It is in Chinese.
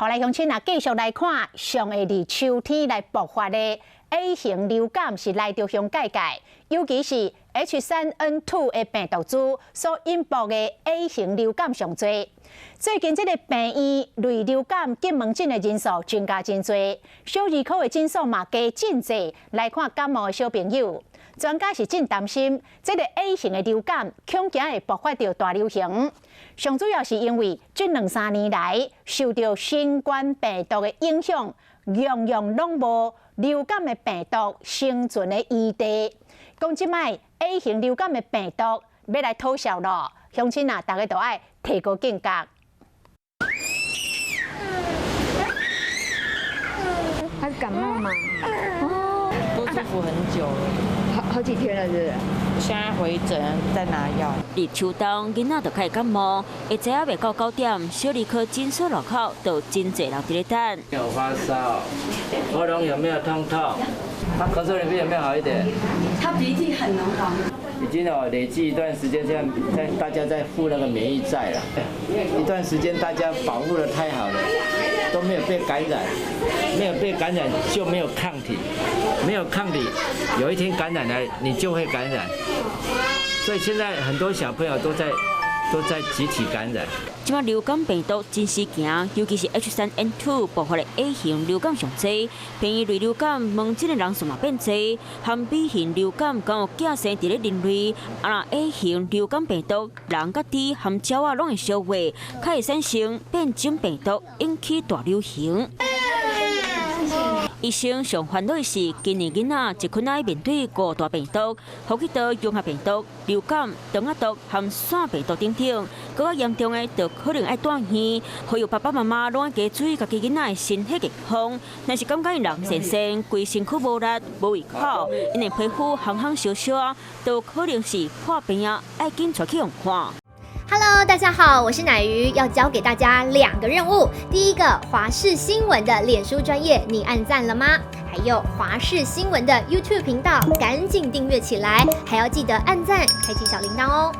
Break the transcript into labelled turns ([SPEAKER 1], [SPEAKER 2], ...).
[SPEAKER 1] 后来乡亲啊，继续来看，上会伫秋天来爆发的 A 型流感是来着上界界，尤其是 H3N2 的病毒株所引爆的 A 型流感上多。最近这个病院类流感急门诊的人数增加真多，小儿科的诊所嘛加真济来看感冒的小朋友。专家是真担心，这个 A 型的流感恐惊会爆发到大流行。上主要是因为这2-3年来受到新冠病毒的影响，样样拢无流感的病毒生存的余地。讲即摆 A 型流感的病毒要来吐效咯，乡亲啊，大家都爱提高警觉。
[SPEAKER 2] 他是感冒吗？
[SPEAKER 3] 不舒服很久了。
[SPEAKER 2] 好几天了，是不是？
[SPEAKER 3] 现在回诊在拿药。
[SPEAKER 4] 入秋冬，囡仔就开始感冒，一早未到9点，小儿科诊所路口就真侪人伫咧等。
[SPEAKER 5] 有发烧，喉咙有没有痛痛？他咳嗽的病有没有好一点？
[SPEAKER 6] 他鼻涕很浓黄。
[SPEAKER 5] 已经累积一段时间，这样大家在付那个免疫债了。一段时间大家保护得太好了，都没有被感染，没有被感染就没有抗体，没有抗体，有一天感染了你就会感染。所以现在很多小朋友都在集体感染。
[SPEAKER 4] 即马流感病毒真实行，尤其是 H3N2 爆发的 A 型流感上多，变异类流感门诊的人数嘛变多，含 B 型流感敢有寄生伫咧人类，啊 A 型流感病毒人甲猪含鸟仔拢会相活，较会产生变种病毒，引起大流行。医生上烦恼的是，今年囡仔一群爱面对5大病毒，呼吸道融合病毒、流感、肠仔毒和腺病毒等等，更加严重的就可能爱断院。呼吁爸爸妈妈拢爱加注意家己囡仔的身体健康。若是感觉人神神，规身躯无力、无胃口，因为皮肤烘烘烧烧，都可能是破病啊，爱紧带去用看。
[SPEAKER 7] Hello， 大家好，我是乃瑜，要教给大家2个任务。第一个，华视新闻的脸书专页，你按赞了吗？还有华视新闻的 YouTube 频道，赶紧订阅起来，还要记得按赞，开启小铃铛哦。